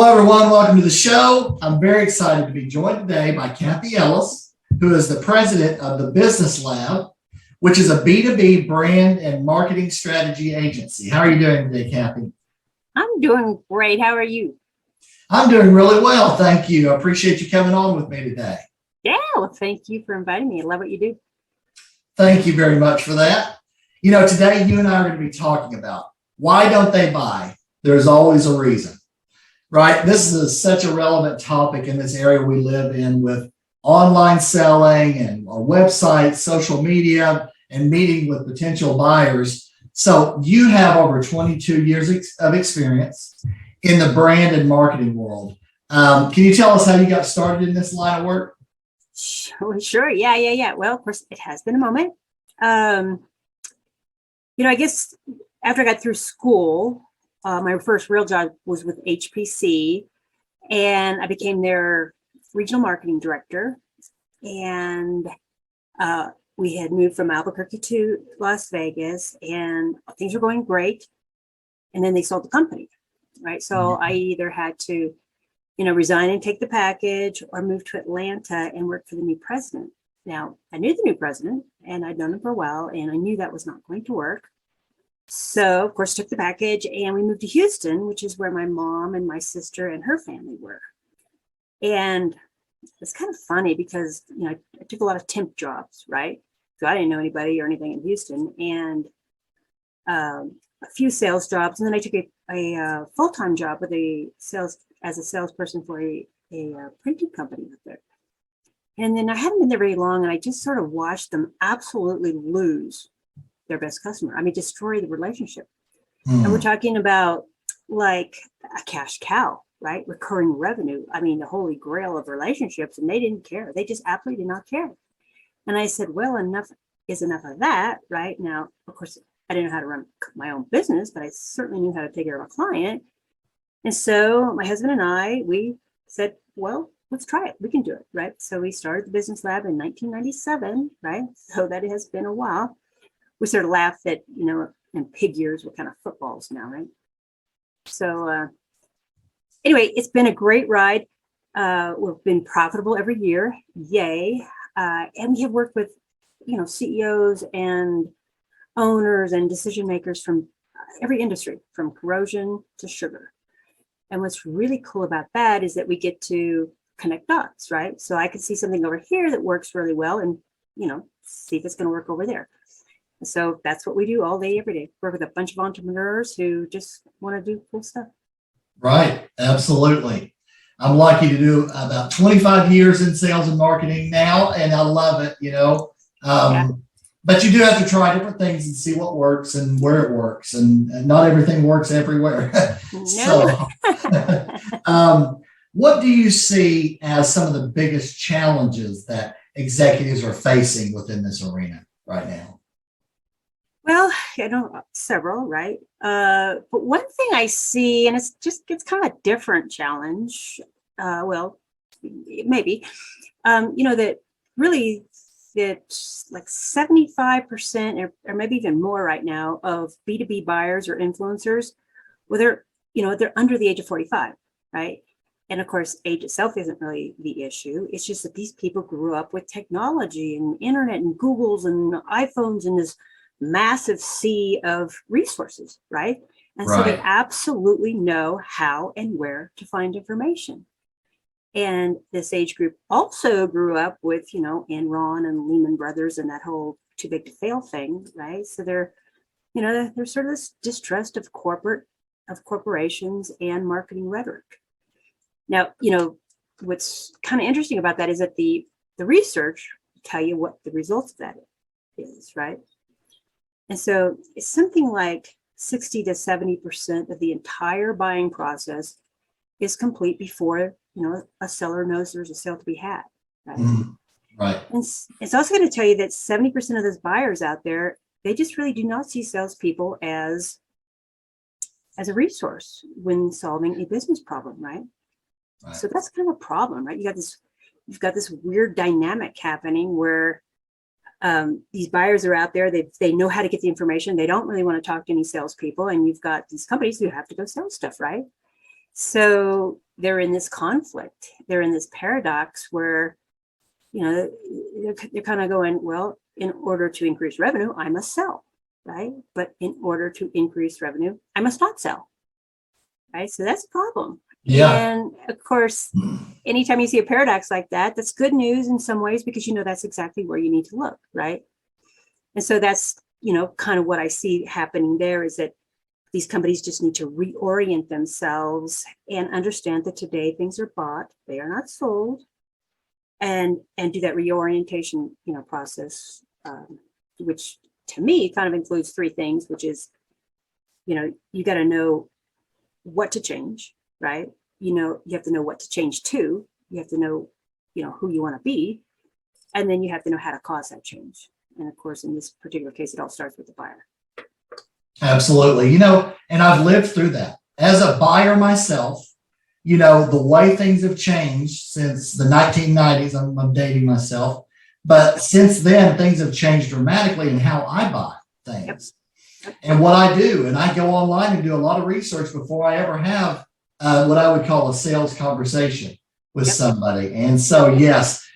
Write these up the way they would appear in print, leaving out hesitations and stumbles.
Hello, everyone. Welcome to the show. I'm very excited to be joined today by Kathy Ellis, who is the president of the Business Lab, which is a B2B brand and marketing strategy agency. How are you doing today, Kathy? I'm doing great. How are you? I'm doing really well. Thank you. I appreciate you coming on with me today. Yeah, well, thank you for inviting me. I love what you do. Thank you very much for that. You know, today you and I are going to be talking about why don't they buy? There's always a reason. Right. This is such a relevant topic in this area we live in with online selling and our website, social media, and meeting with potential buyers. So you have over 22 years of experience in the brand and marketing world. Can you tell us how you got started in this line of work? Sure. Yeah. Well, of course, it has been a moment. I guess after I got through school, my first real job was with HPC, and I became their regional marketing director. And we had moved from Albuquerque to Las Vegas, and things were going great. And then they sold the company, right? So I either had to, resign and take the package, or move to Atlanta and work for the new president. Now, I knew the new president, and I'd known him for a while, and I knew that was not going to work. So, of course, took the package and we moved to Houston, which is where my mom and my sister and her family were. And it's kind of funny because, I took a lot of temp jobs, right? So I didn't know anybody or anything in Houston, and a few sales jobs. And then I took a full-time job as a salesperson for a printing company up there. And then I hadn't been there very long, and I just sort of watched them absolutely lose their best customer. I mean, destroy the relationship. And we're talking about like a cash cow, right? Recurring revenue. I mean, the holy grail of relationships, and they didn't care. They just absolutely did not care. And I said, well, enough is enough of that, right? Now, of course, I didn't know how to run my own business, but I certainly knew how to take care of a client. And so my husband and I, we said, well, let's try it. We can do it, right? So we started the Business Lab in 1997, right? So that has been a while. We sort of laugh that, in pig years, we're kind of footballs now, right? So anyway, it's been a great ride. We've been profitable every year. Yay. And we have worked with, CEOs and owners and decision makers from every industry, from corrosion to sugar. And what's really cool about that is that we get to connect dots, right? So I could see something over here that works really well and, see if it's going to work over there. So that's what we do all day, every day. Work with a bunch of entrepreneurs who just want to do cool stuff. Right. Absolutely. I'm lucky to do about 25 years in sales and marketing now, and I love it, But you do have to try different things and see what works and where it works, and not everything works everywhere. No. So, what do you see as some of the biggest challenges that executives are facing within this arena right now? Well, several, right? But one thing I see, and it's kind of a different challenge. Maybe, that really that like 75% or maybe even more right now of B2B buyers or influencers, they're under the age of 45, right? And of course, age itself isn't really the issue. It's just that these people grew up with technology and internet and Googles and iPhones and this massive sea of resources, right? And so they absolutely know how and where to find information. And this age group also grew up with, Enron and Lehman Brothers and that whole too big to fail thing, right? So they're sort of this distrust of corporations and marketing rhetoric. Now, what's kind of interesting about that is that the research will tell you what the results of that is, right? And so it's something like 60 to 70% of the entire buying process is complete before, a seller knows there's a sale to be had. Right. Right. And it's also going to tell you that 70% of those buyers out there, they just really do not see salespeople as a resource when solving a business problem, right? So that's kind of a problem, right? You've got this weird dynamic happening where these buyers are out there, they know how to get the information. They don't really want to talk to any salespeople. And you've got these companies who have to go sell stuff, right? So they're in this conflict. They're in this paradox where, they're kind of going, well, in order to increase revenue, I must sell, right? But in order to increase revenue, I must not sell, right? So that's a problem. Yeah. And of course, anytime you see a paradox like that, that's good news in some ways, because that's exactly where you need to look, right? And so that's, kind of what I see happening there, is that these companies just need to reorient themselves and understand that today things are bought, they are not sold, and do that reorientation, process, which to me kind of includes three things, which is, you got to know what to change, right? You have to know what to change to, you have to know, who you want to be, and then you have to know how to cause that change. And of course, in this particular case, it all starts with the buyer. Absolutely. And I've lived through that as a buyer myself. The way things have changed since the 1990s, I'm dating myself, but since then, things have changed dramatically in how I buy things. Yep. And what I do. And I go online and do a lot of research before I ever have what I would call a sales conversation with somebody. And so, yes,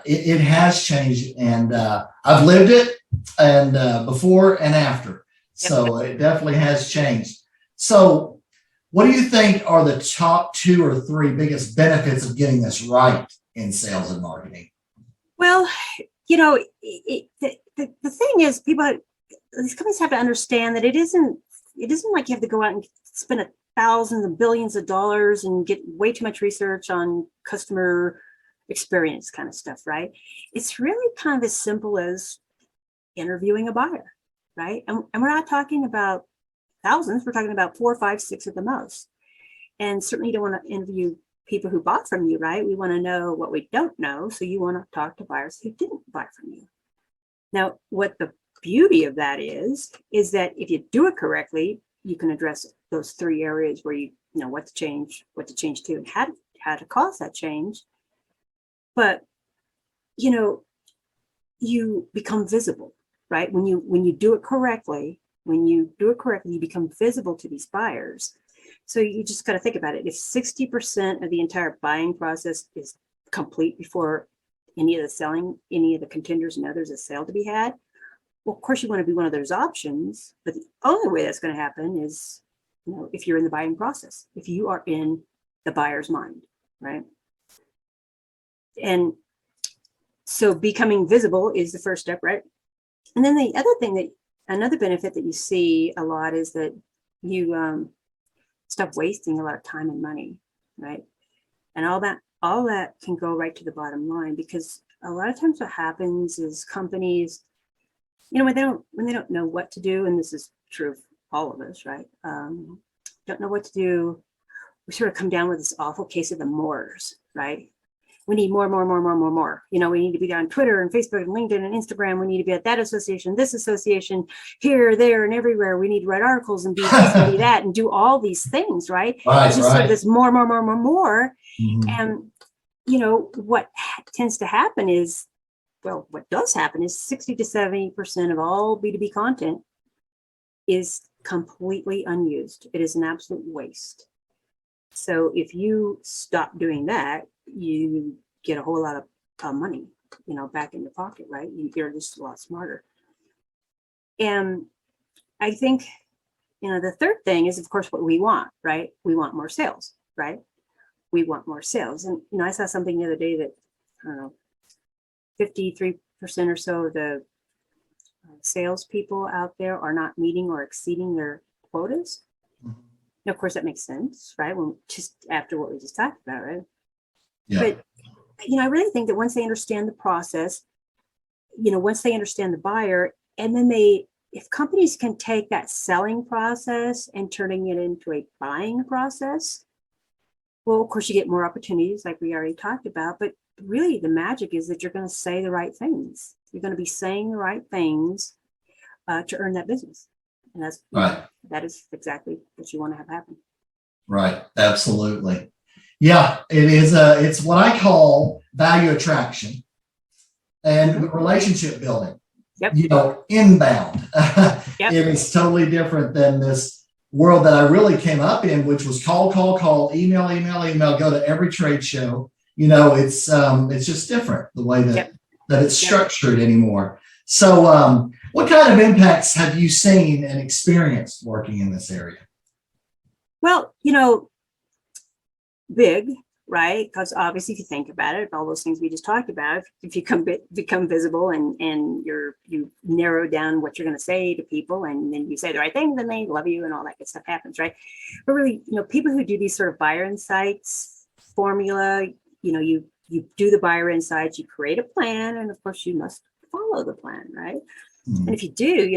it has changed, and I've lived it, and before and after. So it definitely has changed. So what do you think are the top 2 or 3 biggest benefits of getting this right in sales and marketing? Well, the thing is, these companies have to understand that it isn't like you have to go out and spend thousands and billions of dollars and get way too much research on customer experience kind of stuff, right? It's really kind of as simple as interviewing a buyer, right? And we're not talking about thousands, we're talking about 4, 5, 6 at the most. And certainly you don't want to interview people who bought from you, right? We want to know what we don't know. So you want to talk to buyers who didn't buy from you. Now, what the beauty of that is that if you do it correctly, you can address those 3 areas where you know what to change to, and how to cause that change. But, you become visible, right? When you do it correctly, you become visible to these buyers. So you just got to think about it. If 60% of the entire buying process is complete before any of the contenders know there's a sale to be had, well, of course you want to be one of those options. But the only way that's going to happen is, if you're in the buying process, if you are in the buyer's mind, right? And so becoming visible is the first step, right? And then the another benefit that you see a lot is that you stop wasting a lot of time and money, right? And all that can go right to the bottom line, because a lot of times what happens is companies, when they don't know what to do, and this is true of all of us, right? Don't know what to do. We sort of come down with this awful case of the mores, right? We need more. We need to be on Twitter and Facebook and LinkedIn and Instagram. We need to be at that association, this association, here, there, and everywhere. We need to write articles and be this and be that and do all these things, right? It's just sort of this more. Mm-hmm. And, what tends to happen is, what does happen is 60 to 70% of all B2B content is completely unused. It is an absolute waste. So if you stop doing that, you get a whole lot of money, back in your pocket, right? You're just a lot smarter. And I think, the third thing is, of course, what we want, right? We want more sales, right? We want more sales. And, I saw something the other day that, 53% or so of the salespeople out there are not meeting or exceeding their quotas. Mm-hmm. Now, of course, that makes sense, right? Just after what we just talked about, right? Yeah. But, I really think that once they understand the process, once they understand the buyer, and then if companies can take that selling process and turning it into a buying process, well, of course, you get more opportunities like we already talked about, but really the magic is that you're going to say the right things. You're going to be saying the right things to earn that business. And that's right. That is exactly what you want to have happen. Right. Absolutely. Yeah, it is. It's what I call value attraction and relationship building. Yep. Inbound. Yep. It is totally different than this world that I really came up in, which was call, email, go to every trade show. It's just different the way that it's structured anymore. So what kind of impacts have you seen and experienced working in this area? Well, big, right? Because obviously, if you think about it, all those things we just talked about, if you become visible and you narrow down what you're going to say to people, and then you say the right thing, then they love you, and all that good stuff happens, right? But really, people who do these sort of buyer insights formula, you do the buyer insights, you create a plan, and of course, you must follow the plan, right? Mm-hmm. And if you do,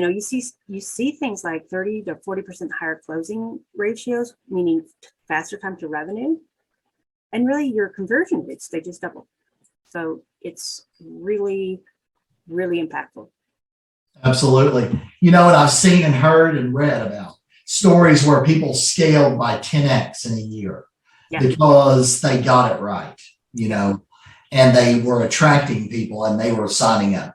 you see things like 30 to 40% higher closing ratios, meaning faster time to revenue. And really your conversion rates, they just double. So it's really, really impactful. Absolutely. And I've seen and heard and read about stories where people scaled by 10x in a year because they got it right, and they were attracting people and they were signing up,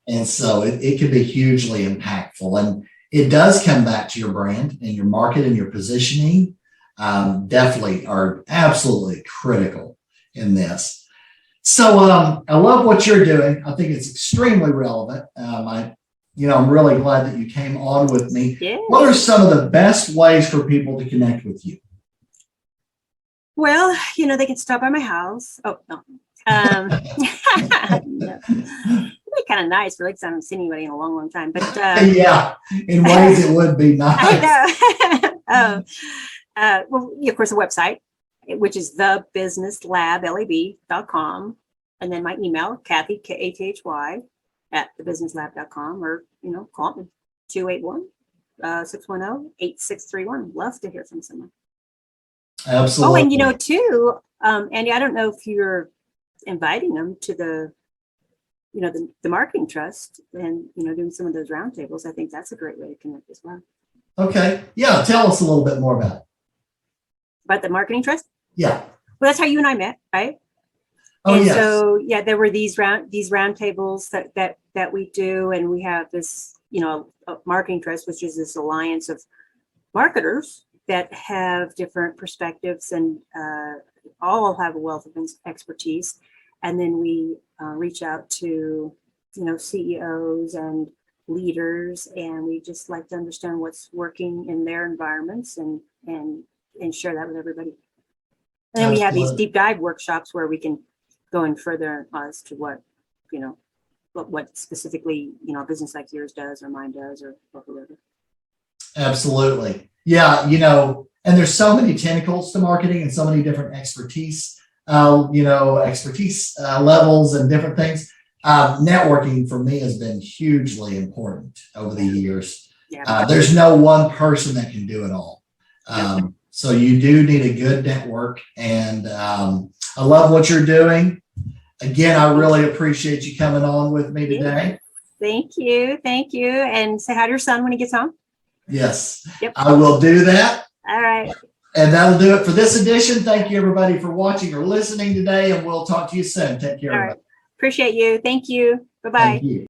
and so it can be hugely impactful. And it does come back to your brand and your market and your positioning. Definitely are absolutely critical in this. So I love what you're doing. I think it's extremely relevant. I'm really glad that you came on with me. Yeah. What are some of the best ways for people to connect with you? Well, they can stop by my house. Oh, no. No. It'd be kind of nice, really, because I haven't seen anybody in a long, long time. But yeah, in ways it would be nice. I know. Well, of course, the website, which is thebusinesslab.com, and then my email, Kathy, Kathy, @thebusinesslab.com, or call me 281-610-8631. Love to hear from someone. Absolutely. Oh, and too, Andy, I don't know if you're inviting them to the marketing trust and doing some of those roundtables. I think that's a great way to connect as well. Okay, yeah, tell us a little bit more about it. About the marketing trust? Yeah. Well, that's how you and I met, right? Oh, yes. So there were these roundtables that we do, and we have this a marketing trust, which is this alliance of marketers that have different perspectives and all have a wealth of expertise. And then we reach out to CEOs and leaders, and we just like to understand what's working in their environments and share that with everybody. And then we have these deep dive workshops where we can go in further as to what what specifically a business like yours does or mine does or whoever. Absolutely. Yeah, and there's so many tentacles to marketing and so many different expertise levels and different things. Networking for me has been hugely important over the years. Yeah. There's no one person that can do it all. So you do need a good network, and I love what you're doing. Again, I really appreciate you coming on with me today. Thank you. And say hi to your son when he gets home. Yes, yep. I will do that. All right. And that'll do it for this edition. Thank you, everybody, for watching or listening today, and we'll talk to you soon. Take care. All right. Appreciate you. Thank you. Bye-bye. Thank you.